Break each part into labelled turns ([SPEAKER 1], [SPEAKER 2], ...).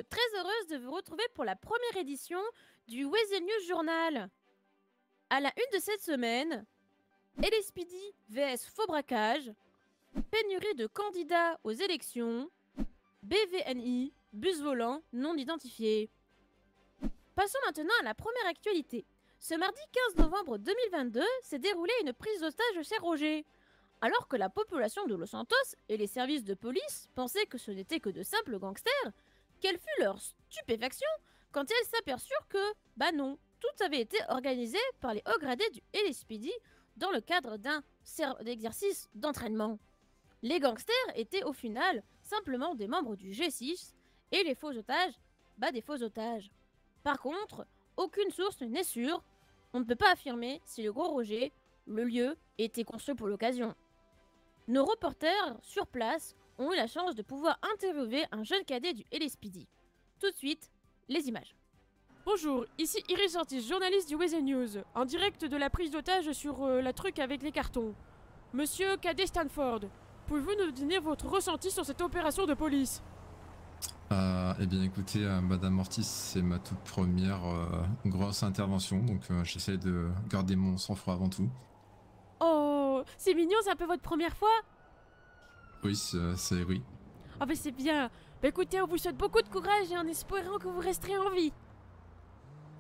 [SPEAKER 1] très heureuse de vous retrouver pour la première édition du Weasel News Journal. À la une de cette semaine, LSPD vs faux braquage, pénurie de candidats aux élections, BVNI, bus volant non identifié. Passons maintenant à la première actualité. Ce mardi 15 novembre 2022 s'est déroulée une prise d'otage chez Roger. Alors que la population de Los Santos et les services de police pensaient que ce n'étaient que de simples gangsters, quelle fut leur stupéfaction quand ils s'aperçurent que, bah non, tout avait été organisé par les hauts gradés du LSPD dans le cadre d'un exercice d'entraînement. Les gangsters étaient au final simplement des membres du G6 et les faux otages, des faux otages. Par contre, aucune source n'est sûre, on ne peut pas affirmer si le Gros Roger, le lieu, était construit pour l'occasion. Nos reporters sur place ont eu la chance de pouvoir interviewer un jeune cadet du LSPD. Tout de suite, les images.
[SPEAKER 2] Bonjour, ici Iris Ortiz, journaliste du Weasel News, en direct de la prise d'otage sur la truc avec les cartons. Monsieur Cadet Stanford, pouvez-vous nous donner votre ressenti sur cette opération de police?
[SPEAKER 3] Eh bien écoutez, Madame Ortiz, c'est ma toute première grosse intervention, donc j'essaie de garder mon sang-froid avant tout.
[SPEAKER 2] Oh, c'est mignon, c'est un peu votre première fois?
[SPEAKER 3] Oui, c'est oui.
[SPEAKER 2] Ah mais c'est bien. Bah écoutez, on vous souhaite beaucoup de courage et en espérant que vous resterez en vie.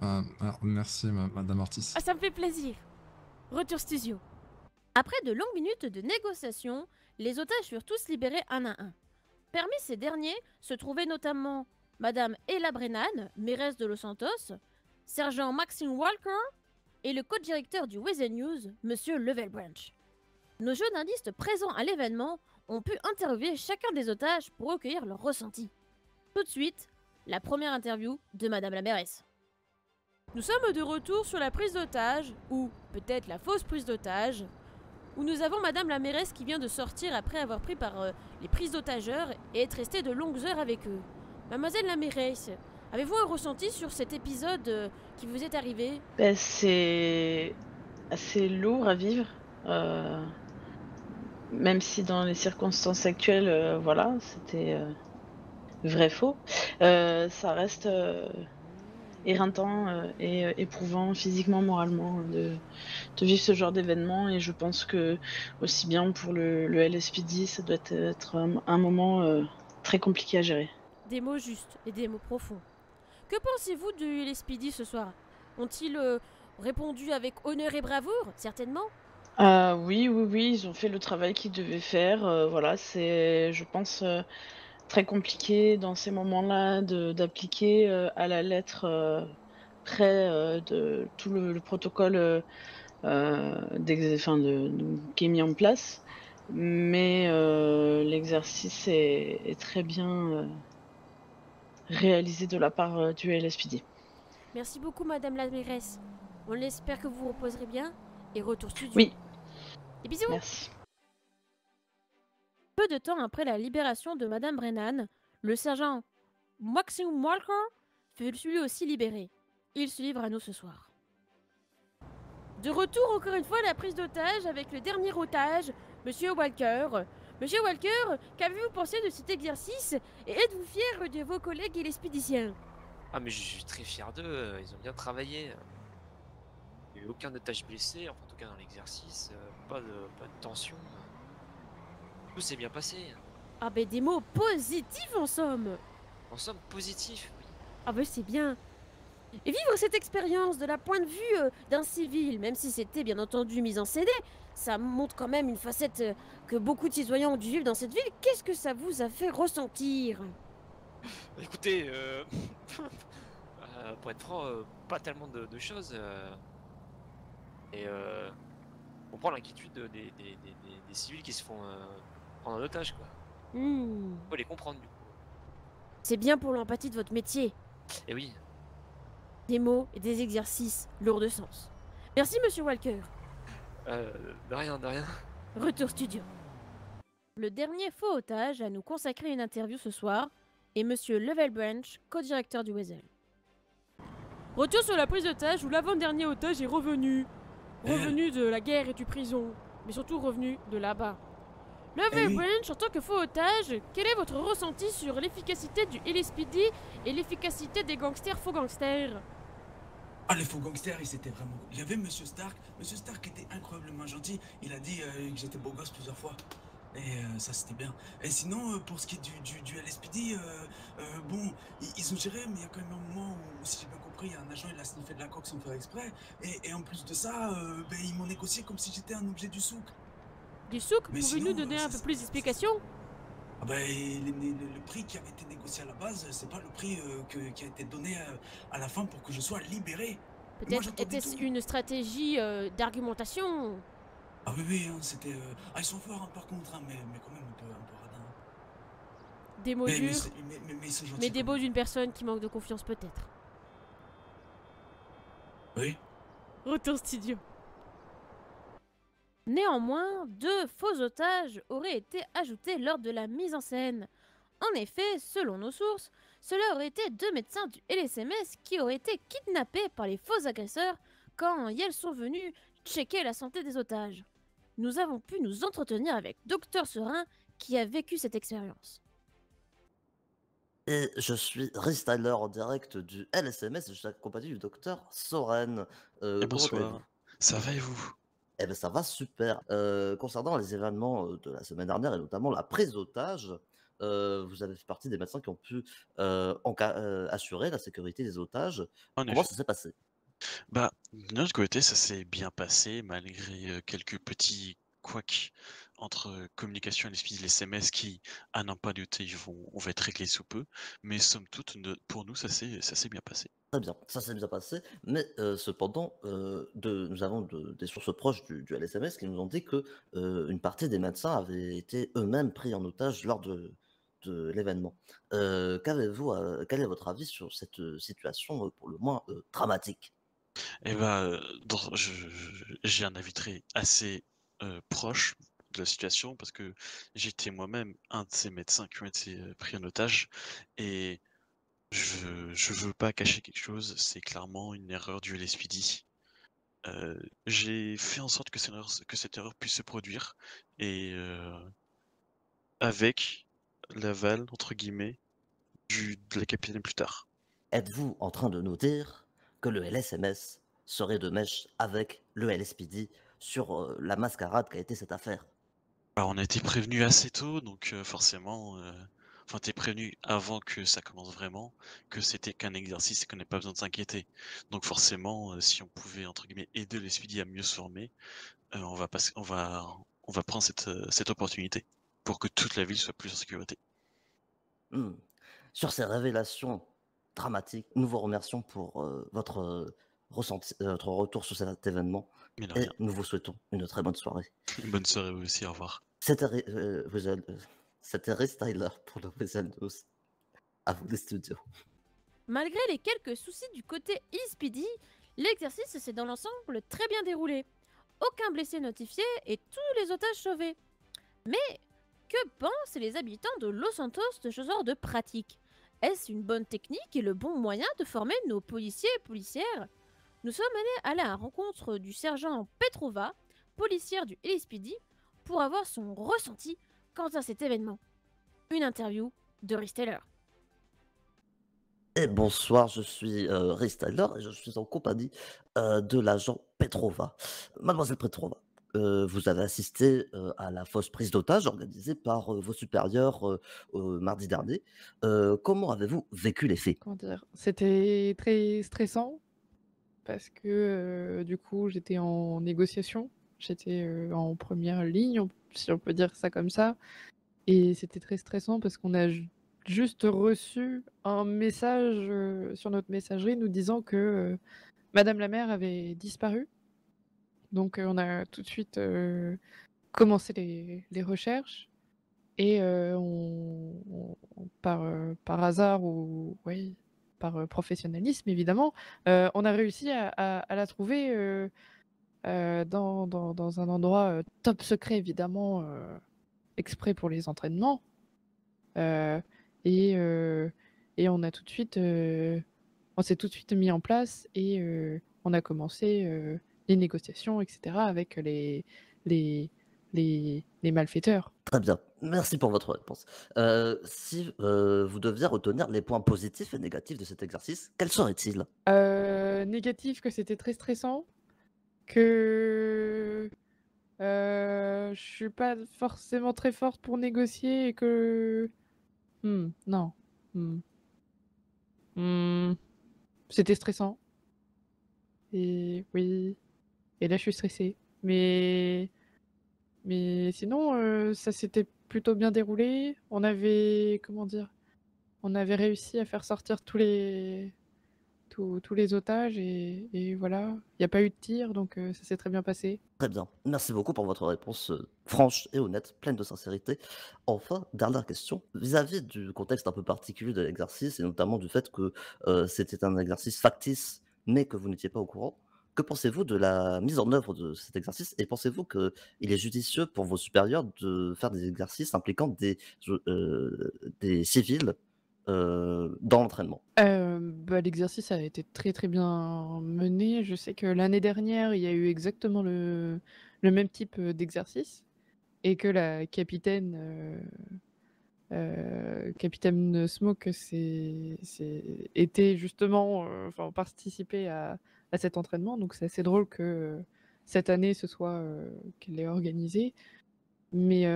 [SPEAKER 3] Alors, merci Madame Ortiz.
[SPEAKER 2] Ah, ça me fait plaisir. Retour studio.
[SPEAKER 1] Après de longues minutes de négociations, les otages furent tous libérés un à un. Parmi ces derniers se trouvaient notamment Madame Ella Brennan, mairesse de Los Santos, Sergent Maxine Walker et le co-directeur du Weasel News, Monsieur Levelbranch. Nos journalistes présents à l'événement ont pu interviewer chacun des otages pour recueillir leurs ressentis. Tout de suite, la première interview de Madame la mairesse.
[SPEAKER 2] Nous sommes de retour sur la prise d'otage, ou peut-être la fausse prise d'otage, où nous avons Madame la mairesse qui vient de sortir après avoir pris par les prises d'otageurs et être restée de longues heures avec eux. Mademoiselle la mairesse, avez-vous un ressenti sur cet épisode qui vous est arrivé?
[SPEAKER 4] C'est assez lourd à vivre, même si dans les circonstances actuelles, voilà, c'était vrai-faux. Ça reste éreintant et éprouvant physiquement, moralement, de vivre ce genre d'événement, et je pense que aussi bien pour le LSPD, ça doit être un moment très compliqué à gérer.
[SPEAKER 2] Des mots justes et des mots profonds. Que pensez-vous du LSPD ce soir? Ont-ils répondu avec honneur et bravoure? Certainement.
[SPEAKER 4] Oui, ils ont fait le travail qu'ils devaient faire. Voilà, c'est, je pense, très compliqué dans ces moments-là d'appliquer à la lettre près de tout le protocole qui est mis en place. Mais l'exercice est très bien réalisé de la part du LSPD.
[SPEAKER 2] Merci beaucoup, Madame la mairesse. On espère que vous vous reposerez bien et retour studio.
[SPEAKER 4] Oui.
[SPEAKER 2] Et bisous.
[SPEAKER 4] Merci.
[SPEAKER 1] Peu de temps après la libération de Madame Brennan, le sergent Maxime Walker fut lui aussi libéré. Il se livre à nous ce soir.
[SPEAKER 2] De retour encore une fois à la prise d'otage avec le dernier otage, Monsieur Walker. Monsieur Walker, qu'avez-vous pensé de cet exercice et êtes-vous fier de vos collègues et les expéditiens?
[SPEAKER 5] Ah mais je suis très fier d'eux, ils ont bien travaillé. Il n'y a eu aucun otage blessé, enfin, en tout cas dans l'exercice, pas de tension. Tout s'est bien passé.
[SPEAKER 2] Ah ben des mots positifs en somme.
[SPEAKER 5] En somme, positif, oui.
[SPEAKER 2] Ah ben c'est bien. Et vivre cette expérience de la point de vue d'un civil, même si c'était bien entendu mis en CD, ça montre quand même une facette que beaucoup de citoyens ont dû vivre dans cette ville. Qu'est-ce que ça vous a fait ressentir?
[SPEAKER 5] Écoutez, pour être franc, pas tellement de choses. Et on prend l'inquiétude des civils qui se font prendre en otage, quoi. Faut les comprendre, du coup.
[SPEAKER 2] C'est bien pour l'empathie de votre métier.
[SPEAKER 5] Et oui.
[SPEAKER 1] Des mots et des exercices lourds de sens. Merci, Monsieur Walker.
[SPEAKER 5] De rien.
[SPEAKER 1] Retour studio. Le dernier faux otage à nous consacrer une interview ce soir est Monsieur Levelbranch, co-directeur du Weasel.
[SPEAKER 2] Retour sur la prise d'otage où l'avant-dernier otage est revenu. Revenu de la guerre et du prison, mais surtout revenu de là-bas. Lover
[SPEAKER 6] oui.
[SPEAKER 2] Branch, en tant que faux otage, quel est votre ressenti sur l'efficacité du LSPD et l'efficacité des gangsters faux gangsters?
[SPEAKER 6] Ah, les faux gangsters, ils étaient vraiment... Il y avait Monsieur Stark. Monsieur Stark était incroyablement gentil. Il a dit que j'étais beau gosse plusieurs fois. Et ça, c'était bien. Et sinon, pour ce qui est du LSPD, bon, ils ont géré, mais il y a quand même un moment où, si j'ai bien compris, un agent, il a sniffé de la coque sans faire exprès. Et en plus de ça, ben, ils m'ont négocié comme si j'étais un objet du souk.
[SPEAKER 2] Du souk,
[SPEAKER 6] Mais
[SPEAKER 2] pouvez-nous
[SPEAKER 6] sinon,
[SPEAKER 2] donner un peu plus d'explications?
[SPEAKER 6] Ah ben, le prix qui avait été négocié à la base, c'est pas le prix qui a été donné à la fin pour que je sois libéré. Moi,
[SPEAKER 2] Peut-être
[SPEAKER 6] j'entendais
[SPEAKER 2] était-ce
[SPEAKER 6] tout.
[SPEAKER 2] une stratégie d'argumentation?
[SPEAKER 6] Ah oui, hein, c'était... Ah, ils sont forts, hein, par contre, hein, mais quand même un peu radin.
[SPEAKER 2] Des mots durs,
[SPEAKER 6] Mais ils sont gentils.
[SPEAKER 2] mais des
[SPEAKER 6] quand
[SPEAKER 2] mots
[SPEAKER 6] même.
[SPEAKER 2] d'une personne qui manque de confiance peut-être.
[SPEAKER 6] Oui.
[SPEAKER 2] Retour studio.
[SPEAKER 1] Néanmoins, 2 faux otages auraient été ajoutés lors de la mise en scène. En effet, selon nos sources, cela aurait été 2 médecins du LSMS qui auraient été kidnappés par les faux agresseurs quand ils sont venus checker la santé des otages. Nous avons pu nous entretenir avec Dr Serein qui a vécu cette expérience.
[SPEAKER 7] Et je suis Ristyler en direct du LSMS et je suis accompagné du docteur Soren.
[SPEAKER 8] Et
[SPEAKER 7] Comment allez-vous?
[SPEAKER 8] bonsoir. Ça va et vous?
[SPEAKER 7] Eh ben ça va super. Concernant les événements de la semaine dernière et notamment la prise d'otages, vous avez fait partie des médecins qui ont pu assurer la sécurité des otages.
[SPEAKER 8] En
[SPEAKER 7] Comment
[SPEAKER 8] effet.
[SPEAKER 7] ça s'est passé?
[SPEAKER 8] Bah, de notre côté, ça s'est bien passé malgré quelques petits couacs entre communication et les SMS qui, à n'en pas douter, on va être réglés sous peu. Mais somme toute, pour nous, ça s'est bien passé.
[SPEAKER 7] Très bien, ça s'est bien passé, mais cependant, nous avons des sources proches du LSMS qui nous ont dit que une partie des médecins avaient été eux-mêmes pris en otage lors de l'événement. Qu'avez-vous, quel est votre avis sur cette situation pour le moins dramatique?
[SPEAKER 8] Et bah, j'ai un avis assez proche de la situation parce que j'étais moi-même un de ces médecins qui ont été pris en otage et je veux pas cacher quelque chose, c'est clairement une erreur du LSPD. J'ai fait en sorte que cette erreur puisse se produire et avec «l'aval» entre guillemets de la capitaine plus tard.
[SPEAKER 7] Êtes-vous en train de nous dire que le LSMS serait de mèche avec le LSPD sur la mascarade qu'a été cette affaire?
[SPEAKER 8] Bah, on a été prévenus assez tôt donc forcément, enfin tu es prévenu avant que ça commence vraiment, que c'était qu'un exercice et qu'on n'ait pas besoin de s'inquiéter. Donc forcément, si on pouvait entre guillemets «aider le SPD à mieux se former», on va prendre cette opportunité pour que toute la ville soit plus en sécurité.
[SPEAKER 7] Mmh. Sur ces révélations dramatiques, nous vous remercions pour votre ressenti, votre retour sur cet événement
[SPEAKER 8] Mais de
[SPEAKER 7] et
[SPEAKER 8] rien.
[SPEAKER 7] nous vous souhaitons une très bonne soirée.
[SPEAKER 8] Bonne soirée à vous aussi, au revoir.
[SPEAKER 7] C'était Styler pour le Wizard News. À vous les studios.
[SPEAKER 1] Malgré les quelques soucis du côté e-Speedy, l'exercice s'est dans l'ensemble très bien déroulé. Aucun blessé notifié et tous les otages sauvés. Mais que pensent les habitants de Los Santos de ce genre de pratique? Est-ce une bonne technique et le bon moyen de former nos policiers et policières? Nous sommes allés à la rencontre du sergent Petrova, policière du LSPD, pour avoir son ressenti quant à cet événement. Une interview de Rhys Taylor.
[SPEAKER 7] Et bonsoir, je suis Rhys Taylor et je suis en compagnie de l'agent Petrova. Mademoiselle Petrova, vous avez assisté à la fausse prise d'otage organisée par vos supérieurs mardi dernier. Comment avez-vous vécu les faits?
[SPEAKER 9] Comment dire? C'était très stressant parce que, du coup, j'étais en négociation. J'étais, en première ligne, si on peut dire ça comme ça, et c'était très stressant parce qu'on a juste reçu un message, sur notre messagerie nous disant que, madame la maire avait disparu. Donc, on a tout de suite, commencé les recherches et par hasard ou oui, par professionnalisme évidemment, on a réussi à la trouver dans un endroit top secret évidemment, exprès pour les entraînements. Euh, et, et on a tout de suite, on s'est tout de suite mis en place et on a commencé les négociations, etc. avec les les malfaiteurs.
[SPEAKER 7] Très bien, merci pour votre réponse. Si vous deviez retenir les points positifs et négatifs de cet exercice, quels seraient-ils?
[SPEAKER 9] Négatif, que c'était très stressant, que je suis pas forcément très forte pour négocier et que non. Mmh. Mmh. C'était stressant et oui et là je suis stressée. Mais sinon, ça s'était plutôt bien déroulé. On avait comment dire? On avait réussi à faire sortir tous les otages et voilà. Il y a pas eu de tir donc ça s'est très bien passé.
[SPEAKER 7] Très bien, merci beaucoup pour votre réponse, franche et honnête, pleine de sincérité. Enfin, dernière question, vis-à-vis du contexte un peu particulier de l'exercice et notamment du fait que, c'était un exercice factice, mais que vous n'étiez pas au courant, que pensez-vous de la mise en œuvre de cet exercice? Et pensez-vous qu'il est judicieux pour vos supérieurs de faire des exercices impliquant des civils, dans l'entraînement?
[SPEAKER 9] Bah, l'exercice a été très, très bien mené. Je sais que l'année dernière, il y a eu exactement le même type, d'exercice et que la capitaine Smoke était justement, enfin participait à cet entraînement. Donc c'est assez drôle que cette année ce soit, qu'elle l'ait organisé. Mais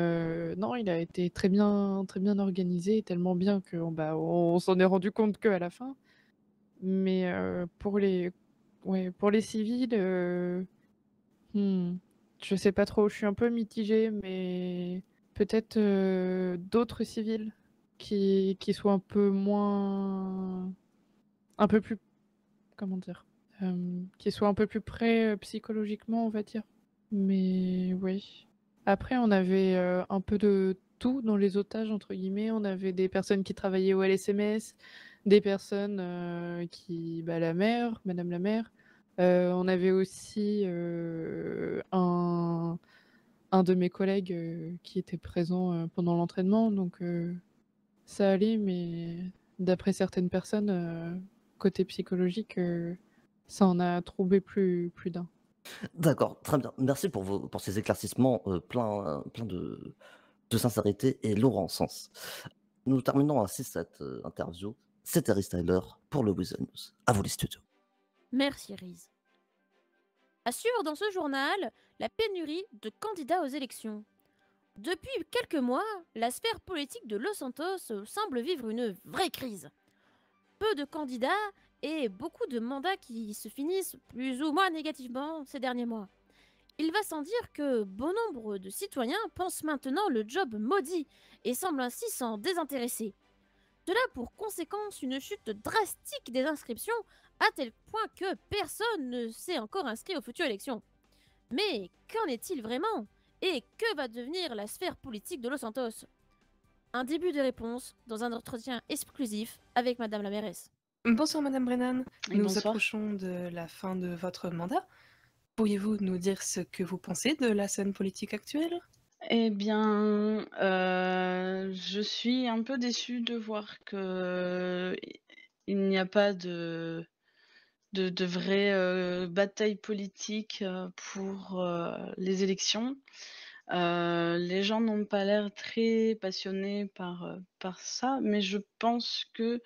[SPEAKER 9] non, il a été très bien organisé, tellement bien qu'on bah, on s'en est rendu compte qu'à la fin. Mais pour les civils, mmh, je sais pas trop, je suis un peu mitigée, mais peut-être, d'autres civils qui soient un peu moins un peu plus comment dire? Qui soient un peu plus près, psychologiquement, on va dire. Mais oui. Après, on avait, un peu de tout dans les «otages» entre guillemets. On avait des personnes qui travaillaient au LSMS, des personnes, la mère, madame la mère. On avait aussi, un de mes collègues, qui était présent, pendant l'entraînement donc ça allait mais d'après certaines personnes, côté psychologique, ça en a troublé plus d'un.
[SPEAKER 7] D'accord, très bien. Merci pour ces éclaircissements, plein de sincérité et lourds en sens. Nous terminons ainsi cette, interview. C'était Harry Styler pour le Weasel News. À vous les studios.
[SPEAKER 1] Merci Riz. À suivre dans ce journal, la pénurie de candidats aux élections. Depuis quelques mois, la sphère politique de Los Santos semble vivre une vraie crise. Peu de candidats et beaucoup de mandats qui se finissent plus ou moins négativement ces derniers mois. Il va sans dire que bon nombre de citoyens pensent maintenant le job maudit et semblent ainsi s'en désintéresser. Cela pour conséquence une chute drastique des inscriptions à tel point que personne ne s'est encore inscrit aux futures élections. Mais qu'en est-il vraiment? Et que va devenir la sphère politique de Los Santos? Un début de réponse dans un entretien exclusif avec Madame la mairesse.
[SPEAKER 10] Bonsoir Madame Brennan, nous
[SPEAKER 4] bonsoir.
[SPEAKER 10] approchons de la fin de votre mandat. Pourriez-vous nous dire ce que vous pensez de la scène politique actuelle?
[SPEAKER 4] Eh bien, je suis un peu déçue de voir qu'il n'y a pas de vraie, bataille politique, pour, les élections. Les gens n'ont pas l'air très passionnés par ça, mais je pense que,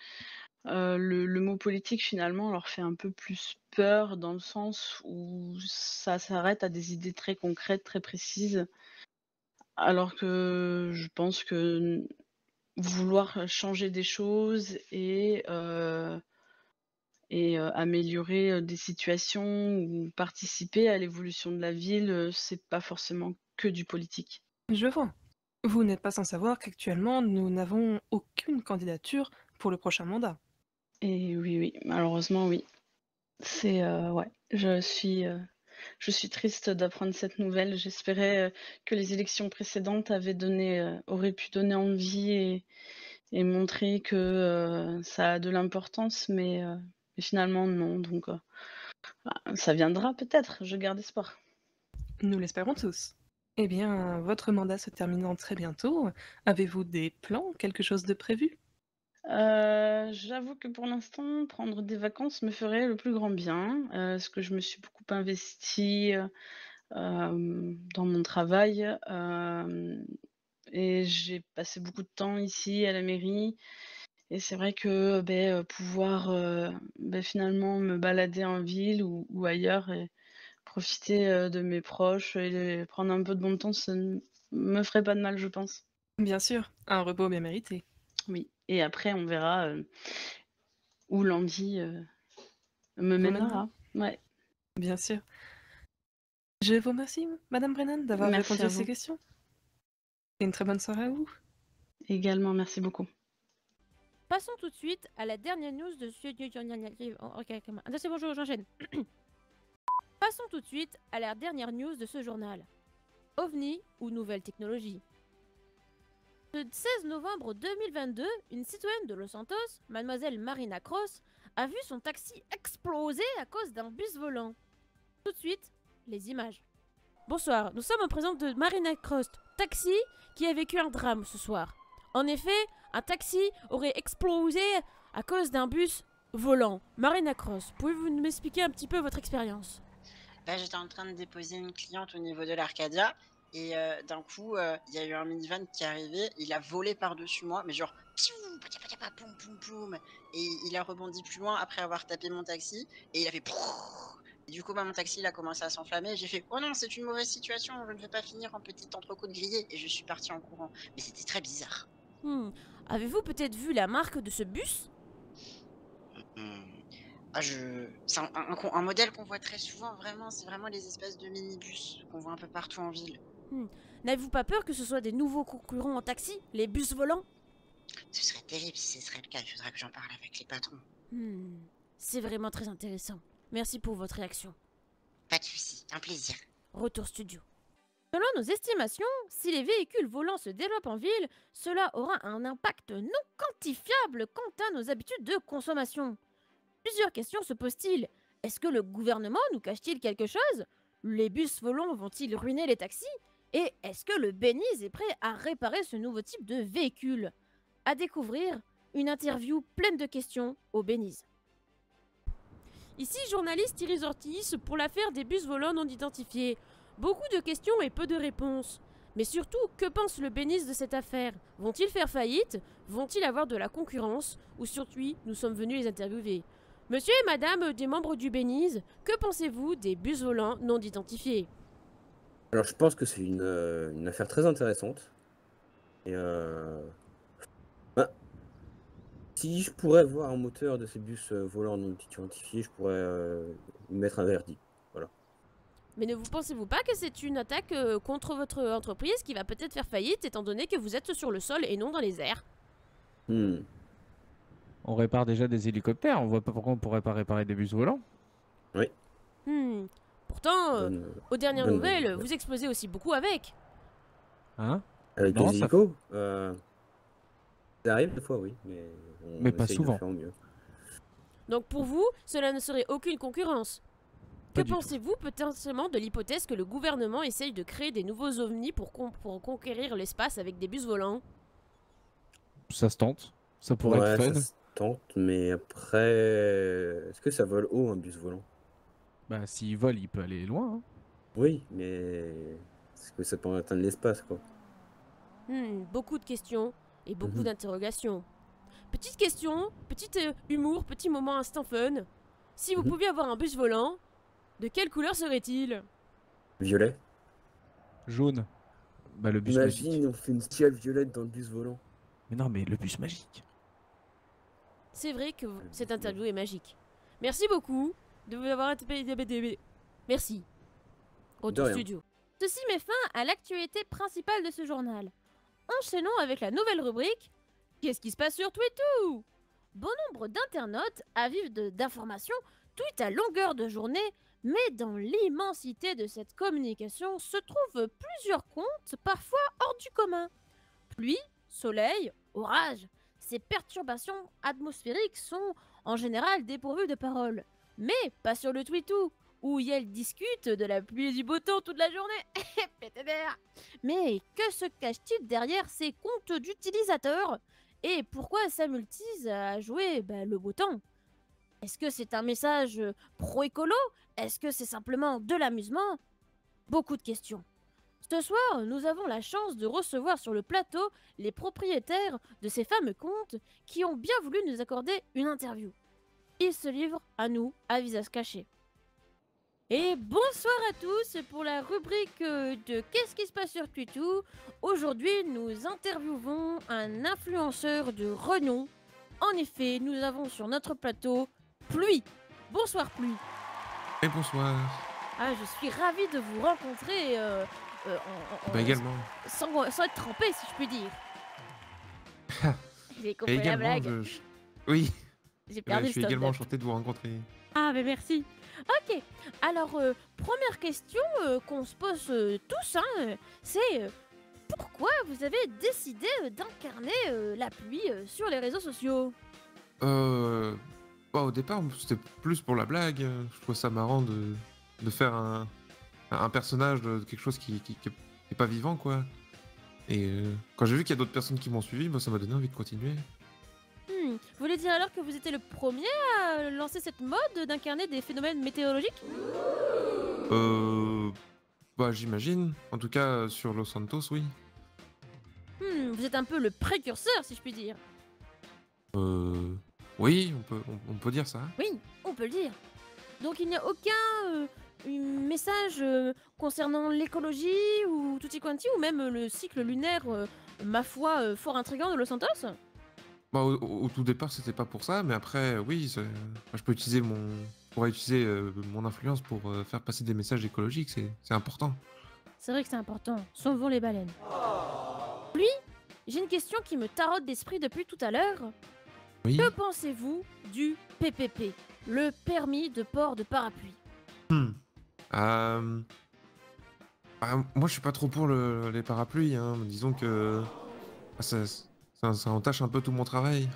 [SPEAKER 4] le mot politique finalement leur fait un peu plus peur dans le sens où ça s'arrête à des idées très concrètes, très précises. Alors que je pense que vouloir changer des choses et améliorer, des situations ou participer à l'évolution de la ville, c'est pas forcément que du politique.
[SPEAKER 10] Je vois. Vous n'êtes pas sans savoir qu'actuellement, nous n'avons aucune candidature pour le prochain mandat.
[SPEAKER 4] Et oui, malheureusement oui. C'est, ouais, je suis triste d'apprendre cette nouvelle. J'espérais, que les élections précédentes auraient pu donner envie et montrer que, ça a de l'importance, mais finalement non, donc ça viendra peut-être, je garde espoir.
[SPEAKER 10] Nous l'espérons tous. Eh bien, votre mandat se terminant très bientôt, avez-vous des plans, quelque chose de prévu?
[SPEAKER 4] J'avoue que pour l'instant, prendre des vacances me ferait le plus grand bien, parce que je me suis beaucoup investie, dans mon travail, et j'ai passé beaucoup de temps ici à la mairie et c'est vrai que, pouvoir, finalement me balader en ville ou ailleurs et profiter, de mes proches et prendre un peu de bon temps, ça ne me ferait pas de mal, je pense.
[SPEAKER 10] Bien sûr, un repos bien mérité.
[SPEAKER 4] Oui et après on verra, où l'envie, me
[SPEAKER 10] Vous mènera.
[SPEAKER 4] mènera. Ouais,
[SPEAKER 10] Bien sûr. Je vous remercie, Madame Brennan, d'avoir
[SPEAKER 4] merci
[SPEAKER 10] répondu
[SPEAKER 4] à
[SPEAKER 10] à ces
[SPEAKER 4] vous.
[SPEAKER 10] questions. Et une très bonne soirée à vous.
[SPEAKER 4] Également, merci beaucoup.
[SPEAKER 1] Passons tout de suite à la dernière news de ce... Ok, c'est bon, j'enchaîne. Passons tout de suite à la dernière news de ce journal. OVNI ou nouvelle technologie. Le 16 novembre 2022, une citoyenne de Los Santos, mademoiselle Marina Cross, a vu son taxi exploser à cause d'un bus volant. Tout de suite, les images. Bonsoir, nous sommes en présence de Marina Cross, taxi qui a vécu un drame ce soir. En effet, un taxi aurait explosé à cause d'un bus volant. Marina Cross, pouvez-vous m'expliquer un petit peu votre expérience?
[SPEAKER 11] J'étais en train de déposer une cliente au niveau de l'Arcadia et d'un coup, il y a eu un minivan qui est arrivé, il a volé par-dessus moi, mais genre, poum, poum, poum, et il a rebondi plus loin après avoir tapé mon taxi, et il a fait... Et du coup, mon taxi il a commencé à s'enflammer, j'ai fait « Oh non, c'est une mauvaise situation, je ne vais pas finir en petite entrecôte grillée », et je suis partie en courant. Mais c'était très bizarre.
[SPEAKER 1] Avez-vous peut-être vu la marque de ce bus?
[SPEAKER 11] C'est un modèle qu'on voit très souvent, vraiment, c'est vraiment les espèces de minibus qu'on voit un peu partout en ville.
[SPEAKER 1] N'avez-vous pas peur que ce soit des nouveaux concurrents en taxi, les bus volants?
[SPEAKER 11] Ce serait terrible si ce serait le cas, il faudrait que j'en parle avec les patrons.
[SPEAKER 1] C'est vraiment très intéressant. Merci pour votre réaction.
[SPEAKER 11] Pas de soucis, un plaisir.
[SPEAKER 1] Retour studio. Selon nos estimations, si les véhicules volants se développent en ville, cela aura un impact non quantifiable quant à nos habitudes de consommation. Plusieurs questions se posent-ils. Est-ce que le gouvernement nous cache-t-il quelque chose? Les bus volants vont-ils ruiner les taxis? Et est-ce que le Beniz est prêt à réparer ce nouveau type de véhicule? À découvrir, une interview pleine de questions au Beniz. Ici, journaliste Iris Ortiz pour l'affaire des bus volants non identifiés. Beaucoup de questions et peu de réponses. Mais surtout, que pense le Beniz de cette affaire? Vont-ils faire faillite? Vont-ils avoir de la concurrence? Ou surtout, nous sommes venus les interviewer. Monsieur et madame des membres du Beniz, que pensez-vous des bus volants non identifiés?
[SPEAKER 12] Alors, je pense que c'est une affaire très intéressante. Et si je pourrais voir un moteur de ces bus volants non identifiés, je pourrais mettre un verdict. Voilà.
[SPEAKER 1] Mais ne vous pensez-vous pas que c'est une attaque contre votre entreprise qui va peut-être faire faillite étant donné que vous êtes sur le sol et non dans les airs?
[SPEAKER 13] On répare déjà des hélicoptères, on voit pas pourquoi on pourrait pas réparer des bus volants.
[SPEAKER 12] Oui.
[SPEAKER 1] Pourtant, aux dernières nouvelles, vous explosez aussi beaucoup avec.
[SPEAKER 13] Hein?
[SPEAKER 12] Avec
[SPEAKER 13] Non,
[SPEAKER 12] les hélicos ça arrive des fois, oui,
[SPEAKER 13] mais pas
[SPEAKER 12] essaye
[SPEAKER 13] souvent.
[SPEAKER 12] de faire au mieux.
[SPEAKER 1] Donc pour vous, cela ne serait aucune concurrence.
[SPEAKER 13] Pas
[SPEAKER 1] Que
[SPEAKER 13] du tout.
[SPEAKER 1] pensez-vous potentiellement de l'hypothèse que le gouvernement essaye de créer des nouveaux ovnis pour conquérir l'espace avec des bus volants?
[SPEAKER 13] Ça se tente, ça pourrait
[SPEAKER 12] Ouais,
[SPEAKER 13] être fun.
[SPEAKER 12] ça se tente, mais après, est-ce que ça vole haut un bus volant?
[SPEAKER 13] Bah s'il vole, il peut aller loin. Hein.
[SPEAKER 12] Oui, mais est-ce que ça peut atteindre l'espace, quoi?
[SPEAKER 1] Beaucoup de questions et beaucoup
[SPEAKER 12] Mhm.
[SPEAKER 1] d'interrogations. Petite question, petit humour, petit moment instant fun. Si vous pouviez avoir un bus volant, de quelle couleur serait-il?
[SPEAKER 12] Violet.
[SPEAKER 13] Jaune. Bah le bus magique.
[SPEAKER 12] Imagine, on fait une stiale violette dans le bus volant.
[SPEAKER 13] Mais non, mais le bus magique.
[SPEAKER 1] C'est vrai que cette interview est magique. Merci beaucoup de vous avoir été... Merci.
[SPEAKER 12] De
[SPEAKER 1] Retour
[SPEAKER 12] rien.
[SPEAKER 1] studio. Ceci met fin à l'actualité principale de ce journal. Enchaînons avec la nouvelle rubrique Qu'est-ce qui se passe sur Twitter? Bon nombre d'internautes avides d'informations tweetent à longueur de journée, mais dans l'immensité de cette communication se trouvent plusieurs comptes parfois hors du commun. Pluie, soleil, orage. Ces perturbations atmosphériques sont en général dépourvues de paroles. Mais pas sur le Twitter, où ils discutent de la pluie et du beau temps toute la journée. PTDR. Mais que se cache-t-il derrière ces comptes d'utilisateurs? Et pourquoi s'amusent-ils à jouer le beau temps? Est-ce que c'est un message pro-écolo? Est-ce que c'est simplement de l'amusement? beaucoup de questions. Ce soir, nous avons la chance de recevoir sur le plateau les propriétaires de ces fameux comptes qui ont bien voulu nous accorder une interview. Ils se livrent à nous à visage caché. Et bonsoir à tous pour la rubrique de Qu'est-ce qui se passe sur Twitter. Aujourd'hui, nous interviewons un influenceur de renom. En effet, nous avons sur notre plateau Pluie. Bonsoir Pluie.
[SPEAKER 14] Et bonsoir.
[SPEAKER 1] Ah, je suis ravie de vous rencontrer
[SPEAKER 14] également.
[SPEAKER 1] Sans être trempé, si je puis dire. J'ai
[SPEAKER 14] Et
[SPEAKER 1] compris la
[SPEAKER 14] également,
[SPEAKER 1] blague.
[SPEAKER 14] Oui.
[SPEAKER 1] J'ai perdu
[SPEAKER 14] Je suis
[SPEAKER 1] le
[SPEAKER 14] également
[SPEAKER 1] stop-up.
[SPEAKER 14] enchanté de vous rencontrer.
[SPEAKER 1] Ah, mais merci. Ok, alors, première question qu'on se pose tous, hein, c'est pourquoi vous avez décidé d'incarner la pluie sur les réseaux sociaux?
[SPEAKER 14] Au départ, c'était plus pour la blague. Je trouve ça marrant de faire un personnage de quelque chose qui est pas vivant, quoi. Et quand j'ai vu qu'il y a d'autres personnes qui m'ont suivi, bah, ça m'a donné envie de continuer.
[SPEAKER 1] Vous voulez dire alors que vous étiez le premier à lancer cette mode d'incarner des phénomènes météorologiques?
[SPEAKER 14] Bah, j'imagine. En tout cas, sur Los Santos, oui.
[SPEAKER 1] Vous êtes un peu le précurseur, si je puis dire.
[SPEAKER 14] Oui, on peut dire ça.
[SPEAKER 1] Oui, on peut le dire. Donc il n'y a aucun message concernant l'écologie ou tutti quanti, ou même le cycle lunaire, ma foi, fort intriguant de Los Santos?
[SPEAKER 14] Bah, au tout départ, c'était pas pour ça, mais après, oui, je pourrais utiliser mon influence pour faire passer des messages écologiques, c'est important.
[SPEAKER 1] C'est vrai que c'est important. Sauvons les baleines. Lui, j'ai une question qui me taraude d'esprit depuis tout à l'heure.
[SPEAKER 14] Oui.
[SPEAKER 1] Que pensez-vous du PPP, le permis de port de parapluie?
[SPEAKER 14] Moi, je suis pas trop pour les parapluies, hein. Disons que ça entache un peu tout mon travail.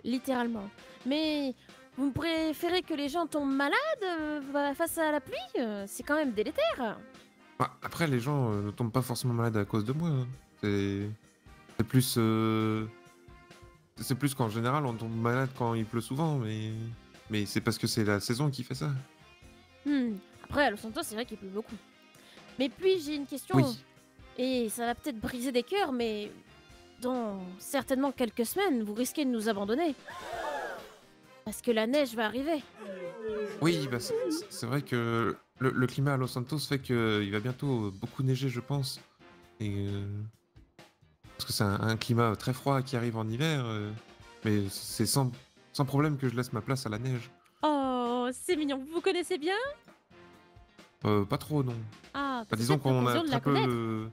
[SPEAKER 1] Littéralement. Mais vous préférez que les gens tombent malades face à la pluie? C'est quand même délétère.
[SPEAKER 14] Bah, après, les gens ne tombent pas forcément malades à cause de moi, hein. C'est plus qu'en général, on tombe malade quand il pleut souvent, mais c'est parce que c'est la saison qui fait ça.
[SPEAKER 1] Après, à Los Santos, c'est vrai qu'il pleut beaucoup. Mais puis, j'ai une question.
[SPEAKER 14] Oui.
[SPEAKER 1] Et ça va peut-être briser des cœurs, mais dans certainement quelques semaines, vous risquez de nous abandonner. Parce que la neige va arriver.
[SPEAKER 14] Oui, bah c'est vrai que le climat à Los Santos fait qu'il va bientôt beaucoup neiger, je pense. Et parce que c'est un climat très froid qui arrive en hiver, mais c'est sans problème que je laisse ma place à la neige.
[SPEAKER 1] Oh, c'est mignon. Vous vous connaissez bien?
[SPEAKER 14] Pas trop, non.
[SPEAKER 1] Ah,
[SPEAKER 14] Bah, disons qu'on a
[SPEAKER 1] de la
[SPEAKER 14] très peu
[SPEAKER 1] connaître.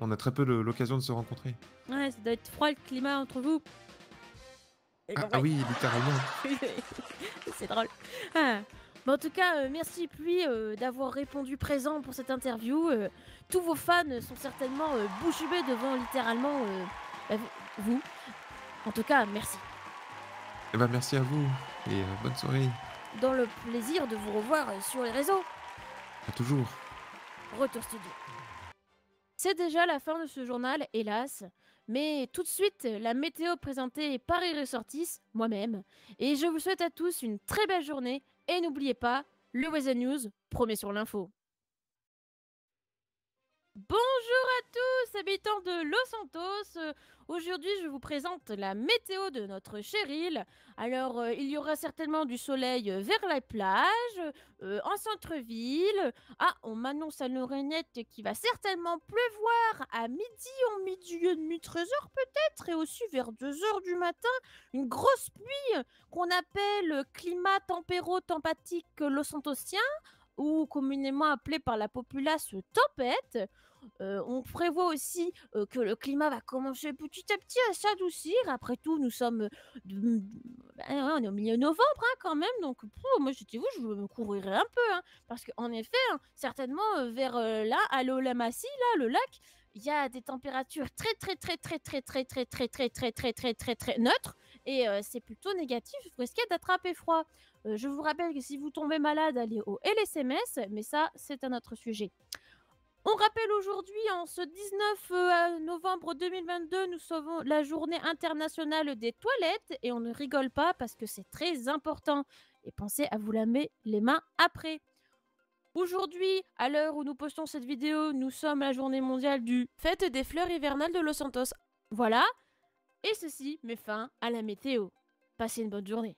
[SPEAKER 14] on a très peu l'occasion de se rencontrer.
[SPEAKER 1] Ouais, ça doit être froid le climat entre vous.
[SPEAKER 14] Ah oui, littéralement.
[SPEAKER 1] C'est drôle. Ah. Bon, en tout cas, merci Pluie d'avoir répondu présent pour cette interview. Tous vos fans sont certainement bouche bée devant littéralement vous. En tout cas, merci.
[SPEAKER 14] Eh ben, merci à vous et bonne soirée.
[SPEAKER 1] Dans le plaisir de vous revoir sur les réseaux.
[SPEAKER 14] À toujours.
[SPEAKER 1] Retour studio. C'est déjà la fin de ce journal, hélas. Mais tout de suite, la météo présentée par Ressortis, moi-même. Et je vous souhaite à tous une très belle journée. Et n'oubliez pas, le Weather News, promet sur l'info. Bonjour à tous, habitants de Los Santos. Aujourd'hui, je vous présente la météo de notre chère île. Alors, il y aura certainement du soleil vers la plage, en centre-ville. Ah, on m'annonce à l'oreillette qu'il va certainement pleuvoir à midi, en milieu de nuit, 13h peut-être, et aussi vers 2h du matin. Une grosse pluie qu'on appelle climat tempéro-températique losantosien, ou communément appelé par la populace tempête. On prévoit aussi que le climat va commencer petit à petit à s'adoucir. Après tout, nous sommes on est au milieu novembre quand même, donc moi je me couvrirai un peu, hein, parce qu'en effet, certainement vers là, à l'Olamassi, là, le lac, il y a des températures très neutres, et c'est plutôt négatif. Vous risquez d'attraper froid. Je vous rappelle que si vous tombez malade, allez au LSMS, mais ça, c'est un autre sujet. On rappelle aujourd'hui, en ce 19 novembre 2022, nous sauvons la journée internationale des toilettes, et on ne rigole pas parce que c'est très important. Et pensez à vous laver les mains après.
[SPEAKER 2] Aujourd'hui, à l'heure où nous postons cette vidéo, nous sommes à la journée mondiale du Fête des fleurs hivernales de Los Santos. Voilà, et ceci met fin à la météo. Passez une bonne journée.